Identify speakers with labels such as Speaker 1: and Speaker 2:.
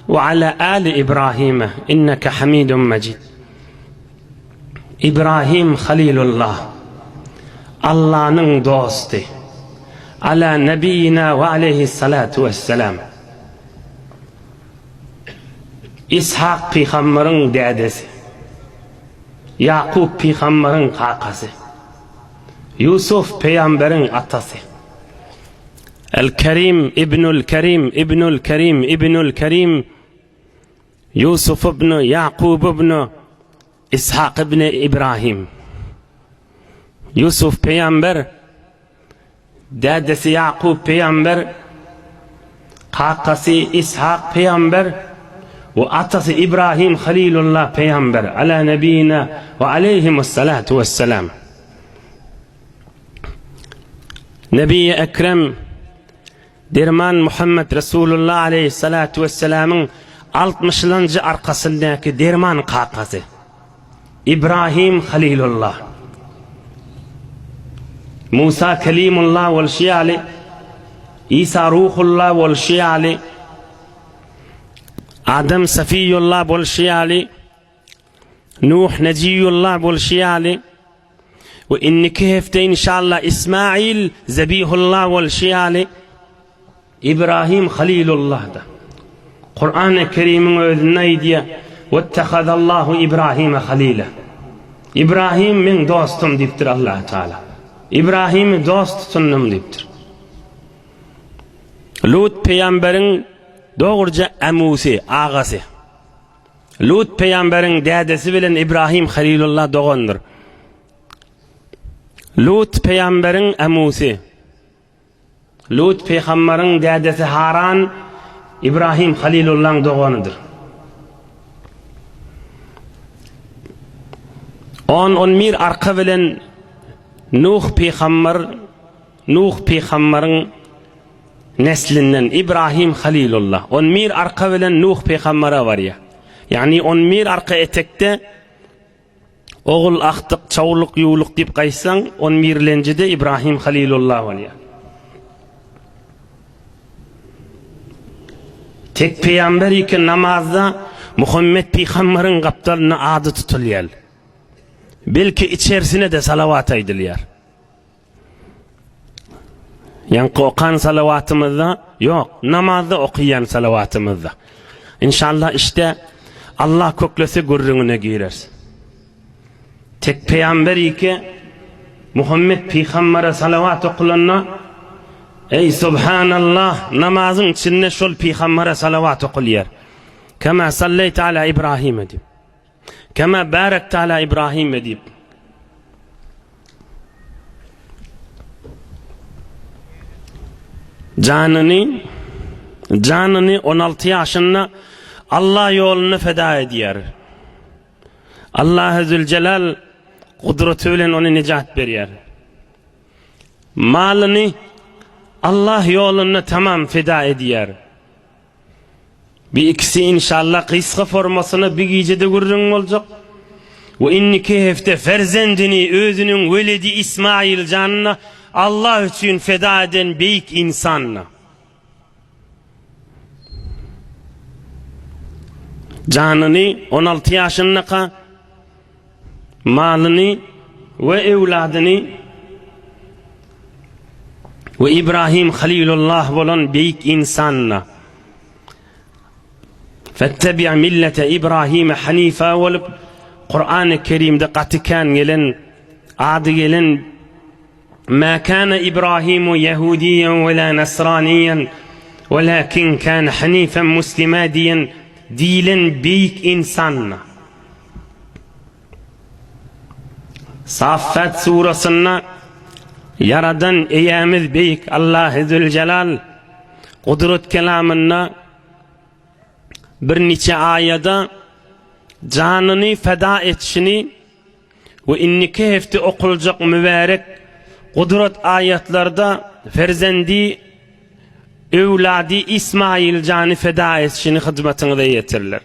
Speaker 1: وعلى آل إبراهيم إنك حميد مجيد. İbrahim Halilullah, Allah'ın dostu, ala nebiyina ve aleyhissalatu vesselam. İshak peygamberin dedesi, Yakup peygamberin kakası, Yusuf peygamberin atası. El-Kerim İbnül Kerim, İbnül Kerim, İbnül Kerim, Yusuf ibn Yakub ibn İshak ibn İbrahim. Yusuf peygamber, dedesi Yakup peygamber, kakası İshak peygamber ve atası İbrahim Halilullah peygamber. Ala nebiyina ve aleyhimussalatu vesselam. Nebi-i Ekrem Derman Muhammed Resulullah aleyhissalatu vesselam'ın 60. arkasındaki derman kakası İbrahim Halilullah, Musa Kelimullah vel Şiali, İsa Ruhullah vel Şiali, Adem Safiyullah vel Şiali, Nuh Neciyullah vel Şiali, ve inniki hefte inşallah İsmail Zebihullah vel Şiali. İbrahim Halilullah da Kur'an-ı Kerim'in özünde diye vettehadallahu İbrahim'e halile. İbrahim min dostum diptir Allah Teala. İbrahim'i dost tutunnum diptir. Lut peygamberin doğruca emusi, ağası. Lut peygamberin dedesi bilen İbrahim Halilullah doğandır. Lut peygamberin emusi. Lut peygamberin dedesi Haran İbrahim Halilullah'ın doğanıdır. 10-11 arka bilen Nuh peygamberin neslinden İbrahim Halilullah. 11 arka bilen Nuh peygambere var ya. Yani 11 arka etekte oğul aktık, çavuluk, yuğuluk deyip kaysan 11'lenci de İbrahim Halilullah var ya. Tek peygamber iken namazda Muhammed peygamberin kaptalına adı tutuluyor. Belki içerisine de salavat ediliyor. Yani okan salavatımızda yok, namazda okuyan salavatımızda. İnşallah işte Allah köklesi gurruna gireriz. Tek peygamber iken Muhammed peygambere salavat okulanına ey subhanallah namazın içinde şol peygambere salavat okuyor. Kema salleyte ala İbrahim edip, kema barekte ala İbrahim edip. Canını 16 yaşında Allah yolunu feda ediyor. Allah Zülcelal kudretüyle onu nicat veriyor. Malını Allah yolunu tamam feda ediyor. Bir ikisi inşallah kıska formasını bir gecede görürün olacak. Ve inniki hefte ferzendini özünün veledi İsmail canına Allah için feda eden büyük insanla. Canını 16 yaşındaki malını ve evladını ve İbrahim Halilullah olan büyük insanla fettebi' millete İbrahim hanife olup Kur'an-ı Kerim'de katikan gelen adı gelen ma kana İbrahimu Yahudiyen ve la Nasraniyen velakin kana hanifen Müslüman diyen büyük insanla. Saffat surasında yaradan eyemiz büyük Allah-u Zülcelal kudret kelamında bir nice ayada canını feda etişini ve inniki hefte okulacak mübarek kudret ayetlarda ferzendi evladi İsmail canı feda etişini hizmetine de yetirler.